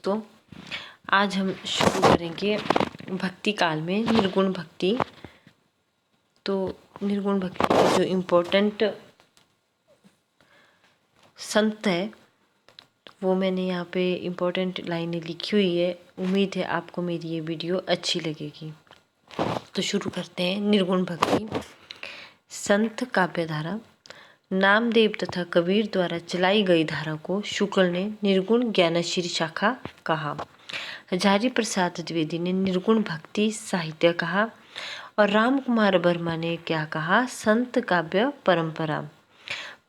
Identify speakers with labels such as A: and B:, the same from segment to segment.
A: दोस्तों, आज हम शुरू करेंगे भक्ति काल में निर्गुण भक्ति। तो निर्गुण भक्ति के जो इम्पोर्टेंट संत है वो मैंने यहाँ पे इम्पोर्टेंट लाइनें लिखी हुई है। उम्मीद है आपको मेरी ये वीडियो अच्छी लगेगी। तो शुरू करते हैं। निर्गुण भक्ति। संत काव्यधारा। नामदेव तथा कबीर द्वारा चलाई गई धारा को शुक्ल ने निर्गुण ज्ञानश्री शाखा कहा। हजारी प्रसाद द्विवेदी ने निर्गुण भक्ति साहित्य कहा और राम कुमार वर्मा ने क्या कहा, संत काव्य परंपरा।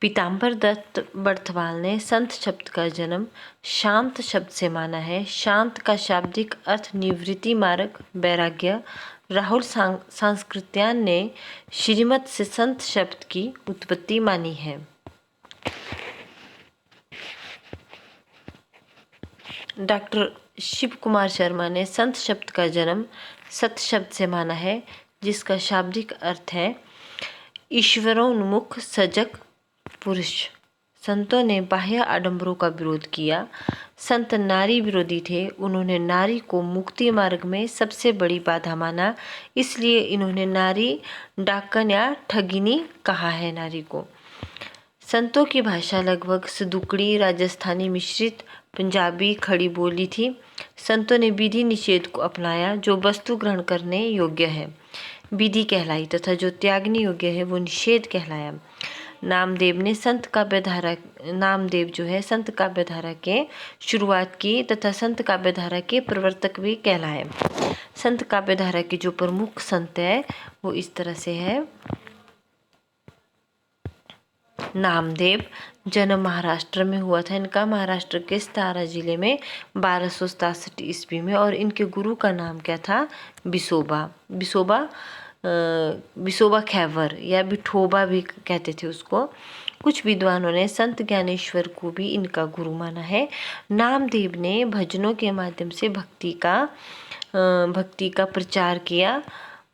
A: पीताम्बर दत्त बर्थवाल ने संत शब्द का जन्म शांत शब्द से माना है। शांत का शाब्दिक अर्थ निवृत्ति मार्ग वैराग्य। राहुल सांस्कृत्यान ने श्रीमत से संत शब्द की उत्पत्ति मानी है। डॉक्टर शिव कुमार शर्मा ने संत शब्द का जन्म सत शब्द से माना है, जिसका शाब्दिक अर्थ है ईश्वरोन्मुख सजग पुरुष। संतों ने बाह्य आडंबरों का विरोध किया। संत नारी विरोधी थे। उन्होंने नारी को मुक्ति मार्ग में सबसे बड़ी बाधा माना, इसलिए इन्होंने नारी डाकन या ठगिनी कहा है नारी को। संतों की भाषा लगभग सदुकड़ी, राजस्थानी मिश्रित, पंजाबी खड़ी बोली थी। संतों ने विधि निषेध को अपनाया। जो वस्तु ग्रहण करने योग्य है विधि कहलाई तथा जो त्यागने योग्य है वो निषेध कहलाया। नामदेव जो है संत काव्यधारा के शुरुआत की तथा संत काव्यधारा के प्रवर्तक भी कहलाए। संत काव्यधारा के जो प्रमुख संत है वो इस तरह से है। नामदेव जन्म महाराष्ट्र में हुआ था इनका, महाराष्ट्र के सतारा जिले में 1267 ईस्वी में। और इनके गुरु का नाम क्या था, विसोबा खैवर या विठोबा भी कहते थे उसको। कुछ विद्वानों ने संत ज्ञानेश्वर को भी इनका गुरु माना है। नामदेव ने भजनों के माध्यम से भक्ति का प्रचार किया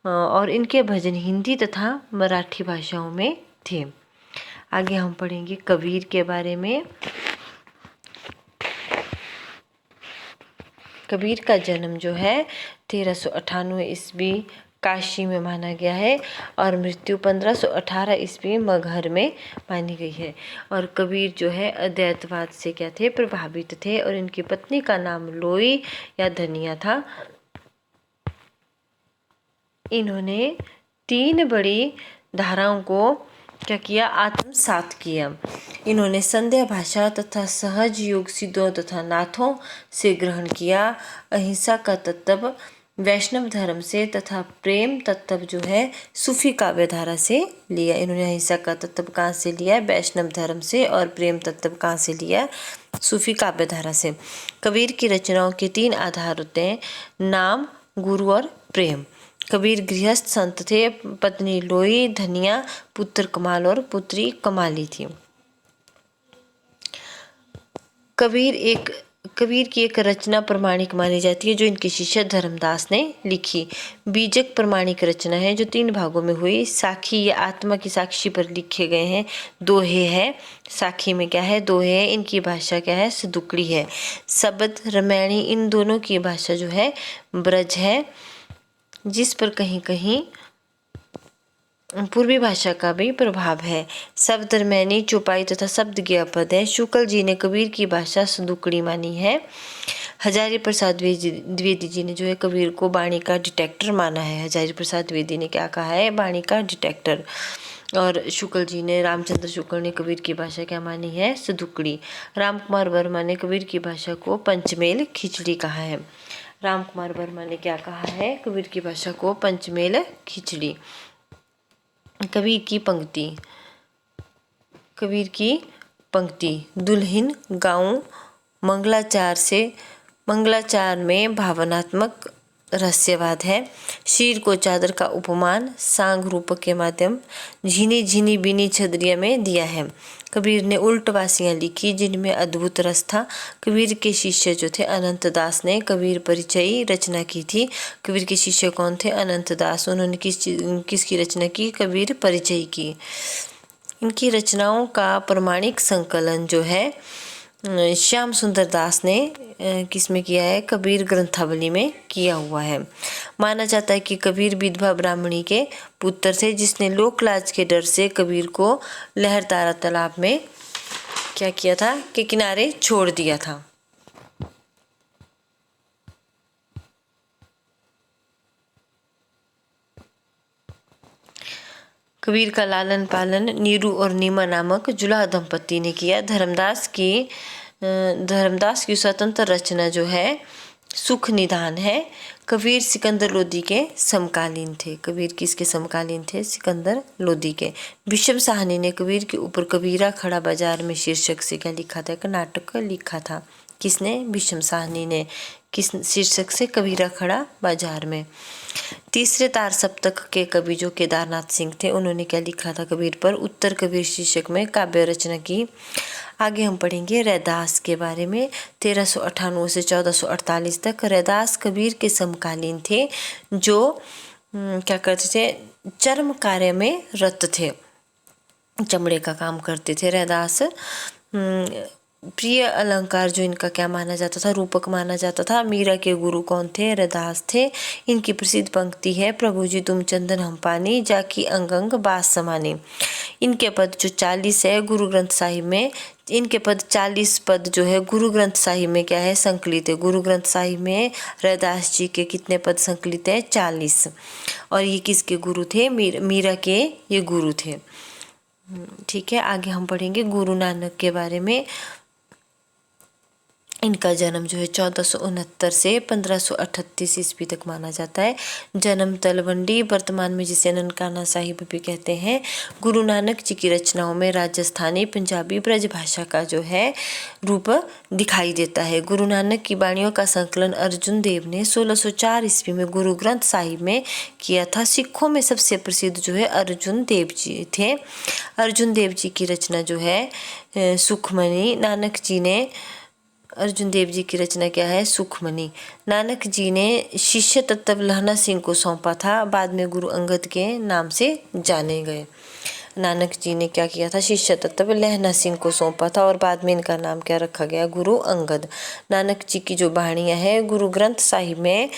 A: और इनके भजन हिंदी तथा मराठी भाषाओं में थे। आगे हम पढ़ेंगे कबीर के बारे में। कबीर का जन्म जो है 1398 ईस्वी काशी में माना गया है और मृत्यु 1518 ईस्वी मगहर में मानी गई है। और कबीर जो है अद्वैतवाद से क्या थे, प्रभावित थे और इनकी पत्नी का नाम लोई या धनिया था। इन्होंने 3 बड़ी धाराओं को क्या किया, आत्मसात किया। इन्होंने संध्या भाषा तथा सहज योग सिद्धों तथा नाथों से ग्रहण किया। अहिंसा का तत्व वैष्णव धर्म से तथा प्रेम तत्व जो है सूफी काव्यधारा से लिया। इन्होंने अहिंसा का तत्व कहाँ से लिया, वैष्णव धर्म से, और प्रेम तत्व कहाँ से लिया, सूफी काव्यधारा से। कबीर की रचनाओं के 3 आधार होते हैं, नाम, गुरु और प्रेम। कबीर गृहस्थ संत थे। पत्नी लोई धनिया, पुत्र कमाल और पुत्री कमाली थी। कबीर की एक रचना प्रमाणिक मानी जाती है जो इनके शिष्य धर्मदास ने लिखी। बीजक प्रमाणिक रचना है जो 3 भागों में हुई। साखी ये आत्मा की साक्षी पर लिखे गए हैं। दोहे है, साखी में क्या है, दोहे है। इनकी भाषा क्या है, सदुकड़ी है। शब्द रामायणी, इन दोनों की भाषा जो है ब्रज है, जिस पर कहीं कहीं पूर्वी भाषा का भी प्रभाव है। शब्द रामायणी, चौपाई तथा शब्द ज्ञापद है। शुक्ल जी ने कबीर की भाषा सदुकड़ी मानी है। हजारी प्रसाद द्विवेदी जी ने जो है कबीर को वाणी का डिटेक्टर माना है। हजारी प्रसाद द्विवेदी ने क्या कहा है, वाणी का डिटेक्टर। और शुक्ल जी ने, रामचंद्र शुक्ल ने कबीर की भाषा क्या मानी है, सदुकड़ी। राम कुमार वर्मा ने कबीर की भाषा को पंचमेल खिचड़ी कहा है। राम कुमार वर्मा ने क्या कहा है, कबीर की भाषा को पंचमेल खिचड़ी। कबीर की पंक्ति दुल्हन गाऊं मंगलाचार में भावनात्मक रहस्यवाद है। शीर को चादर का उपमान सांग रूपक के माध्यम झीनी झीनी बीनी छदरिया में दिया है। कबीर ने उल्टवासियाँ लिखी जिनमें अद्भुत रस था। कबीर के शिष्य जो थे अनंत दास ने कबीर परिचयी रचना की थी। कबीर के शिष्य कौन थे, अनंत दास। उन्होंने किसकी रचना की, कबीर परिचय की। इनकी रचनाओं का प्रमाणिक संकलन जो है श्याम सुंदर दास ने किसमें किया है? कबीर ग्रंथावली में किया हुआ है। माना जाता है कि कबीर विधवा ब्राह्मणी के पुत्र थे, जिसने लोक लाज के डर से कबीर को लहरतारा तालाब में क्या किया था कि किनारे छोड़ दिया था। कबीर का लालन पालन नीरू और नीमा नामक जुलाहा दंपति ने किया। धर्मदास की स्वतंत्र रचना जो है सुख निदान है। कबीर सिकंदर लोदी के समकालीन थे। कबीर किसके समकालीन थे? सिकंदर लोदी के। विषम साहनी ने कबीर के ऊपर कबीरा खड़ा बाजार में शीर्षक से क्या लिखा था? एक नाटक लिखा था। किसने? विषम साहनी ने। किस शीर्षक से? कबीरा खड़ा बाजार में। तीसरे तार सप्तक के कवि जो केदारनाथ सिंह थे, उन्होंने क्या लिखा था कबीर पर? उत्तर कबीर शीर्षक में काव्य रचना की। आगे हम पढ़ेंगे रैदास के बारे में। 1398 से 1448 तक रैदास कबीर के समकालीन थे, जो क्या करते थे? चर्म कार्य में रत थे, चमड़े का काम करते थे। रैदास प्रिय अलंकार जो इनका क्या माना जाता था? रूपक माना जाता था। मीरा के गुरु कौन थे? रैदास थे। इनकी प्रसिद्ध पंक्ति है, प्रभु जी तुम चंदन हम पानी, जाकी अंग अंग बास समानी। इनके पद जो 40 है गुरु ग्रंथ साहिब में, इनके पद 40 पद जो है गुरु ग्रंथ साहिब में क्या है? संकलित है। गुरु ग्रंथ साहिब में रैदास जी के कितने पद संकलित है? 40। और ये किसके गुरु थे? मीरा के ये गुरु थे। ठीक है, आगे हम पढ़ेंगे गुरु नानक के बारे में। इनका जन्म जो है 1469 से 1538 ईस्वी तक माना जाता है। जन्म तलवंडी, वर्तमान में जिसे ननकाना साहिब भी कहते हैं। गुरु नानक जी की रचनाओं में राजस्थानी, पंजाबी, ब्रज भाषा का जो है रूप दिखाई देता है। गुरु नानक की वाणियों का संकलन अर्जुन देव ने 1604 ईस्वी में गुरु ग्रंथ साहिब में किया था। सिखों में सबसे प्रसिद्ध जो है अर्जुन देव जी थे। अर्जुन देव जी की रचना जो है सुखमणि, नानक जी ने अर्जुन देव जी की रचना क्या है? सुखमणि। नानक जी ने शिष्य तत्व लहना सिंह को सौंपा था, बाद में गुरु अंगद के नाम से जाने गए। नानक जी ने क्या किया था? शिष्य तत्व लहना सिंह को सौंपा था और बाद में इनका नाम क्या रखा गया? गुरु अंगद। नानक जी की जो वाणियाँ हैं गुरु ग्रंथ साहिब में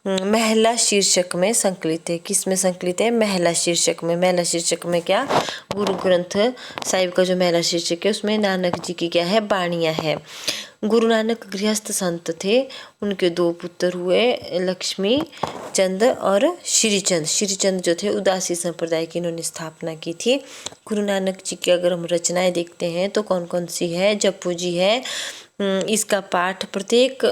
A: महला शीर्षक में संकलित है। किस में संकलित है? महला शीर्षक में। महला शीर्षक में क्या? गुरु ग्रंथ साहिब का जो महला शीर्षक है उसमें नानक जी की क्या है? वाणियाँ है। गुरु नानक गृहस्थ संत थे। उनके 2 पुत्र हुए, लक्ष्मी चंद और श्रीचंद। श्रीचंद जो थे उदासी संप्रदाय की इन्होंने स्थापना की थी। गुरु नानक जी की अगर हम रचनाएं देखते हैं तो कौन कौन सी है? जप्पू जी है। इसका पाठ प्रत्येक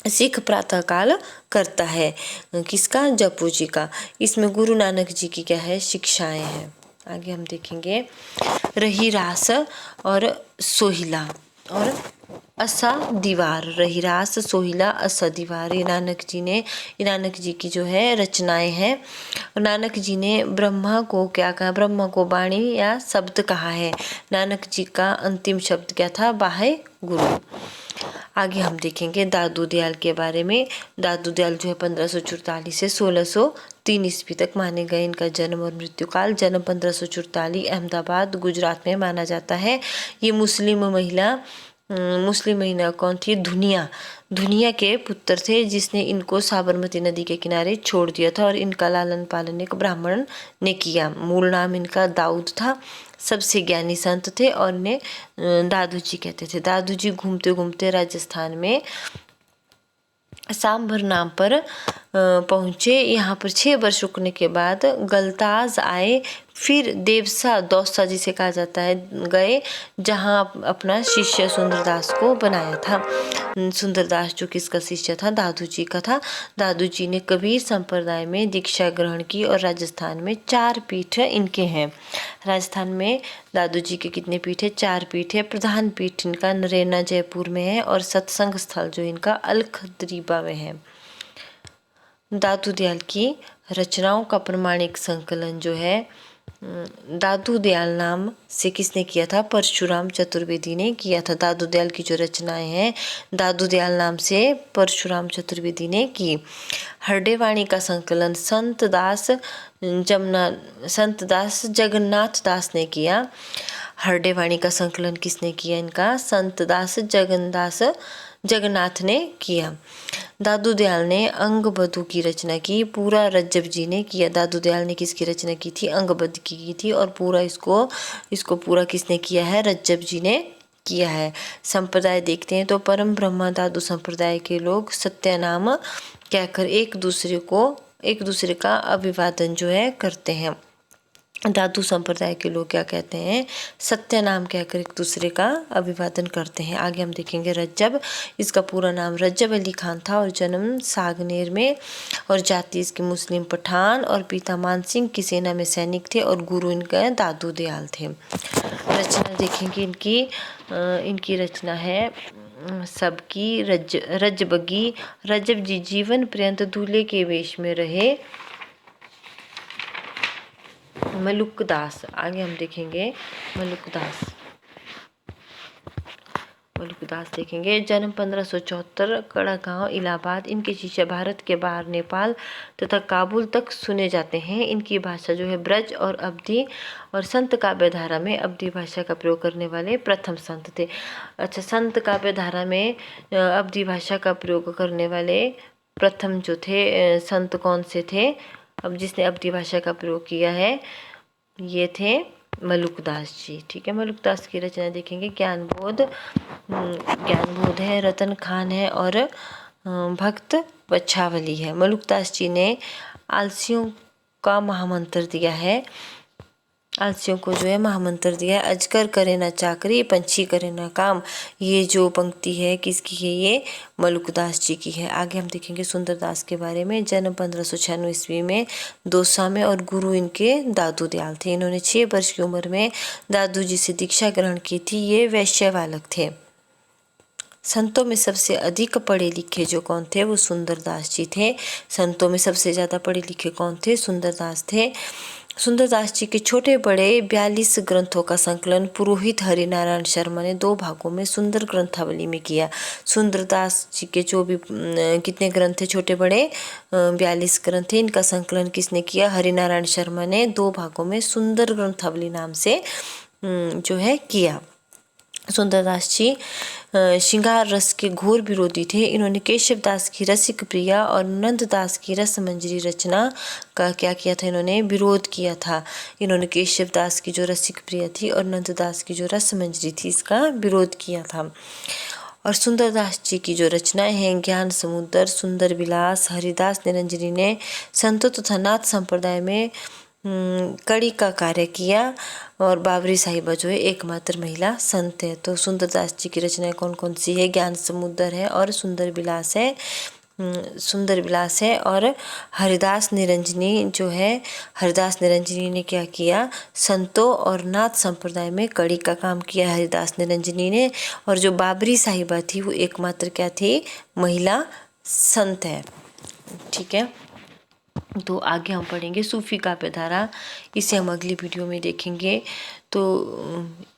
A: सिख प्रातःकाल करता है। किसका? जप्पू जी का। इसमें गुरु नानक जी की क्या है? शिक्षाएं हैं। आगे हम देखेंगे रही रास और सोहिला और असा दीवार। रही रास, सोहिला, असा दीवार, ये नानक जी की जो है रचनाएं हैं। नानक जी ने ब्रह्मा को क्या कहा? ब्रह्मा को वाणी या शब्द कहा है। नानक जी का अंतिम शब्द क्या था? बाहे गुरु। आगे हम देखेंगे दादू दयाल के बारे में। दादू दयाल जो है 1544 से 1603 ईस्वी तक माने गए। इनका जन्म और मृत्यु काल। जन्म 1544 अहमदाबाद गुजरात में माना जाता है। ये मुस्लिम महिला कौन थी? धुनिया के पुत्र थे, जिसने इनको साबरमती नदी के किनारे छोड़ दिया था और इनका लालन पालन एक ब्राह्मण ने किया। मूल नाम इनका दाऊद था। सबसे ज्ञानी संत थे और इन्हें दादू जी कहते थे। दादू जी घूमते घूमते राजस्थान में सांभर नाम पर पहुँचे। यहाँ पर 6 वर्ष रुकने के बाद गलताज आए, फिर देवसा दौसा जिसे कहा जाता है गए, जहाँ अपना शिष्य सुंदरदास को बनाया था। सुंदरदास जो किसका शिष्य था? दादू जी का था। दादू जी ने कबीर संप्रदाय में दीक्षा ग्रहण की और राजस्थान में 4 पीठ इनके हैं। राजस्थान में दादू जी के कितने पीठ है? 4 पीठ है। प्रधान पीठ इनका नरेना जयपुर में है और सत्संग स्थल जो इनका अलखद्रीबा में है। दादू दयाल की रचनाओं का प्रमाणिक संकलन जो है दादू दयाल नाम से किसने किया था? परशुराम चतुर्वेदी ने किया था। दादू दयाल की जो रचनाएं हैं दादू दयाल नाम से परशुराम चतुर्वेदी ने की। हरडेवाणी का संकलन संत दास जगन्नाथ दास ने किया। हरडे वाणी का संकलन किसने किया? इनका संत दास जगन्नाथ ने किया। दादू दयाल ने अंगबद्धू की रचना की, पूरा रज्जब जी ने किया। दादू दयाल ने किसकी रचना की थी? अंगबद्ध की थी। और पूरा इसको पूरा किसने किया है? रज्जब जी ने किया है। संप्रदाय देखते हैं तो परम ब्रह्मा दादू संप्रदाय के लोग सत्यनाम कहकर एक दूसरे का अभिवादन जो है करते हैं। दादू संप्रदाय के लोग क्या कहते हैं? सत्य नाम कहकर एक दूसरे का अभिवादन करते हैं। आगे हम देखेंगे रज्जब। इसका पूरा नाम रज्जब अली खान था और जन्म सागनेर में, और जाति इसकी मुस्लिम पठान, और पिता मान सिंह की सेना में सैनिक थे और गुरु इनका दादू दयाल थे। रचना देखेंगे इनकी रचना है सबकी रज्जबगी। रज्जब जी जीवन पर्यंत दूल्हे के वेश में रहे। मलुकदास, आगे हम देखेंगे मलुकदास देखेंगे। जन्म 1574, कड़ागांव इलाहाबाद। इनके शिष्य भारत के बाहर नेपाल तथा काबुल तक सुने जाते हैं। इनकी भाषा जो है ब्रज और अवधी, और संत काव्य धारा में अवधी भाषा का प्रयोग करने वाले प्रथम संत थे। अच्छा, संत काव्य धारा में अवधी भाषा का प्रयोग करने वाले प्रथम जो थे संत कौन से थे? अब जिसने अवधी भाषा का प्रयोग किया है ये थे मलुकदास जी। ठीक है, मलुकदास की रचना देखेंगे। ज्ञानबोध है, रतन खान है, और भक्त बच्छावली है। मलुकदास जी ने आलसियों का महामंत्र दिया है। आलसियों को जो है महामंत्र दिया है, अजगर करे ना चाकरी, पंछी करे ना काम। ये जो पंक्ति है किसकी है? ये मलुकदास जी की है। आगे हम देखेंगे सुंदरदास के बारे में। जन्म 1596 ईस्वी में दौसा में, और गुरु इनके दादू दयाल थे। इन्होंने 6 वर्ष की उम्र में दादू जी से दीक्षा ग्रहण की थी। ये वैश्य बालक थे। संतों में सबसे अधिक पढ़े लिखे जो कौन थे? वो सुंदरदास जी थे। संतों में सबसे ज़्यादा पढ़े लिखे कौन थे? सुंदरदास थे। सुंदरदास जी के छोटे बड़े 42 ग्रंथों का संकलन पुरोहित हरिनारायण शर्मा ने 2 भागों में सुंदर ग्रंथावली में किया। सुंदरदास जी के जो भी कितने ग्रंथ थे छोटे बड़े? 42 ग्रंथ थे। इनका संकलन किसने किया? हरिनारायण शर्मा ने 2 भागों में सुंदर ग्रंथावली नाम से जो है किया। सुंदरदास जी श्रृंगार रस के घोर विरोधी थे। इन्होंने केशवदास की रसिक प्रिया और नंददास की रस मंजरी रचना का क्या किया था? इन्होंने विरोध किया था। इन्होंने केशवदास की जो रसिक प्रिया थी और नंददास की जो रस मंजरी थी इसका विरोध किया था। और सुंदरदास जी की जो रचनाएं हैं ज्ञान समुद्र, सुंदर विलास, हरिदास निरंजनी ने संतों तथा नाथ संप्रदाय में कड़ी का कार्य किया, और बाबरी साहिबा जो है एकमात्र महिला संत है। तो सुंदरदास जी की रचनाएं कौन कौन सी है? ज्ञान समुद्र है, और सुंदर विलास है, और हरिदास निरंजनी जो है, हरिदास निरंजनी ने क्या किया? संतों और नाथ संप्रदाय में कड़ी का काम किया हरिदास निरंजनी ने। और जो बाबरी साहिबा थी वो एकमात्र क्या थी? महिला संत है। ठीक है, तो आगे हम पढ़ेंगे सूफी काव्य धारा। इसे हम अगली वीडियो में देखेंगे। तो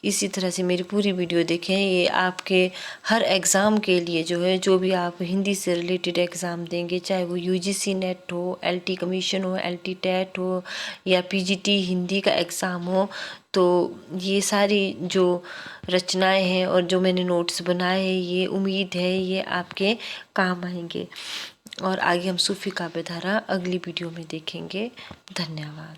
A: इसी तरह से मेरी पूरी वीडियो देखें। ये आपके हर एग्ज़ाम के लिए जो है, जो भी आप हिंदी से रिलेटेड एग्ज़ाम देंगे, चाहे वो यूजीसी नेट हो, एलटी कमीशन हो, एलटी टेट हो, या पीजीटी हिंदी का एग्ज़ाम हो, तो ये सारी जो रचनाएं हैं और जो मैंने नोट्स बनाए हैं, ये उम्मीद है ये आपके काम आएंगे। और आगे हम सूफी काव्य धारा अगली वीडियो में देखेंगे। धन्यवाद।